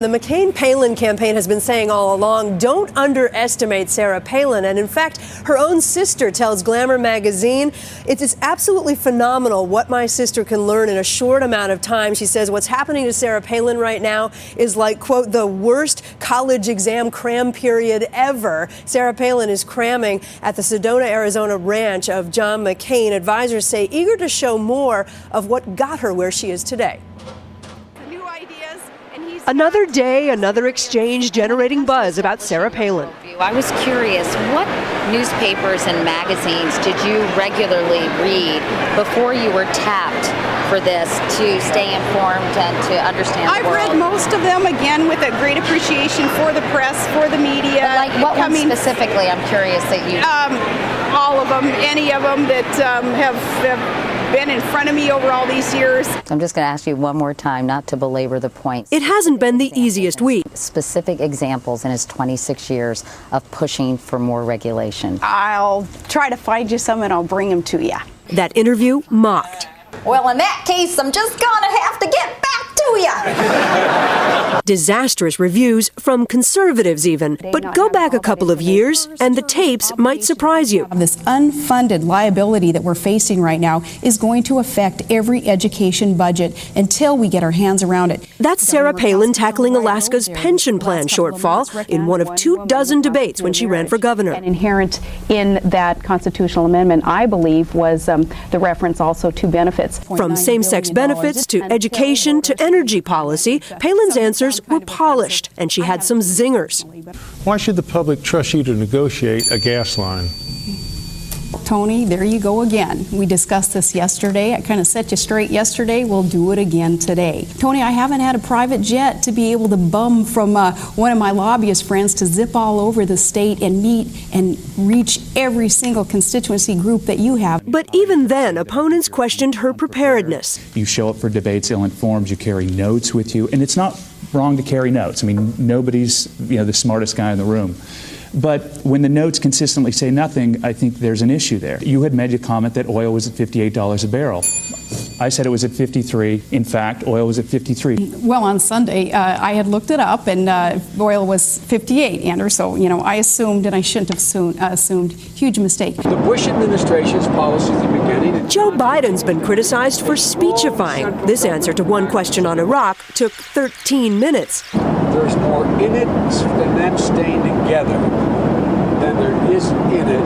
The McCain-Palin campaign has been saying all along, don't underestimate Sarah Palin. And in fact, her own sister tells Glamour magazine, it is absolutely phenomenal what my sister can learn in a short amount of time. She says what's happening to Sarah Palin right now is like, quote, the worst college exam cram period ever. Sarah Palin is cramming at the Sedona, Arizona ranch of John McCain. Advisors say eager to show more of what got her where she is today. Another day, another exchange generating buzz about Sarah Palin. I was curious, what newspapers and magazines did you regularly read before you were tapped for this to stay informed and to understand the world? I've read most of them, again, with a great appreciation for the press, for the media. But like what one specifically, I'm curious that you... all of them, any of them that have been in front of me over all these years. I'm just going to ask you one more time, not to belabor the point. It hasn't been the easiest week. Specific examples in his 26 years of pushing for more regulation. I'll try to find you some and I'll bring them to you. That interview mocked. Well, in that case, I'm just going to have to get back to you. Disastrous reviews from conservatives even. But go back a couple of years and the tapes might surprise you. This unfunded liability that we're facing right now is going to affect every education budget until we get our hands around it. That's Sarah Palin tackling Alaska's pension plan shortfall in one of 24 debates when she ran for governor. And inherent in that constitutional amendment, I believe, was the reference also to benefits. From same-sex benefits to education to energy policy, Palin's answers were polished, and she had some zingers. Why should the public trust you to negotiate a gas line? Tony, there you go again. We discussed this yesterday. I kind of set you straight yesterday. We'll do it again today. Tony, I haven't had a private jet to be able to bum from one of my lobbyist friends to zip all over the state and meet and reach every single constituency group that you have. But even then, opponents questioned her preparedness. You show up for debates ill-informed, you carry notes with you, and it's not wrong to carry notes. I mean, nobody's the smartest guy in the room. But when the notes consistently say nothing, I think there's an issue there. You had made a comment that oil was at $58 a barrel. I said it was at 53. In fact, oil was at 53. Well, on Sunday, I had looked it up, and oil was 58, Andrew. So, I assumed, and I shouldn't have assumed. Huge mistake. The Bush administration's policies at the beginning. Joe Biden's been criticized for speechifying. This answer to one question on Iraq took 13 minutes. There's more in it than them staying together than there is in it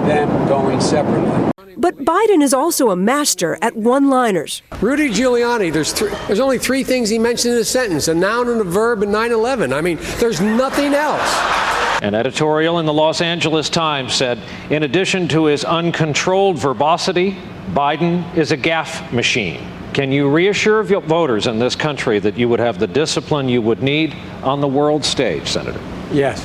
them going separately. But Biden is also a master at one-liners. Rudy Giuliani, there's only three things he mentioned in a sentence, a noun and a verb and 9/11. I mean, there's nothing else. An editorial in the Los Angeles Times said, in addition to his uncontrolled verbosity, Biden is a gaffe machine. Can you reassure voters in this country that you would have the discipline you would need on the world stage, Senator? Yes.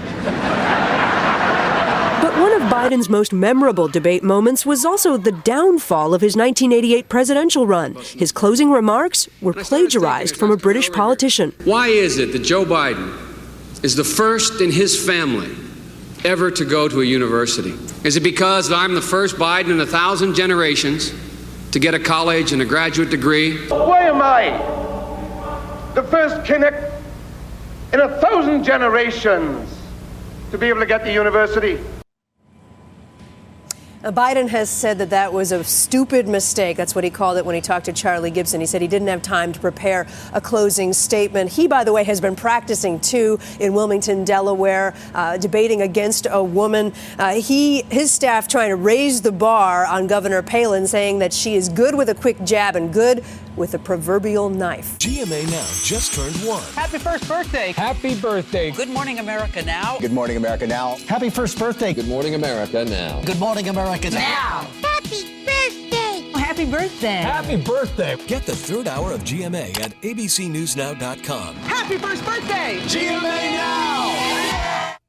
But one of Biden's most memorable debate moments was also the downfall of his 1988 presidential run. His closing remarks were plagiarized from a British politician. Why is it that Joe Biden is the first in his family ever to go to a university? Is it because I'm the first Biden in 1,000 generations to get a college and a graduate degree? Why am I the first Kinnick in 1,000 generations to be able to get to university? Biden has said that was a stupid mistake. That's what he called it when he talked to Charlie Gibson. He said he didn't have time to prepare a closing statement. He, by the way, has been practicing, too, in Wilmington, Delaware, debating against a woman. His staff trying to raise the bar on Governor Palin, saying that she is good with a quick jab and good with a proverbial knife. GMA Now just turned 1. Happy first birthday. Happy birthday. Good Morning America Now. Good Morning America Now. Happy first birthday. Good Morning America Now. Good Morning America Now. Happy birthday. Happy birthday. Happy birthday. Get the third hour of GMA at abcnewsnow.com. Happy first birthday. GMA Now.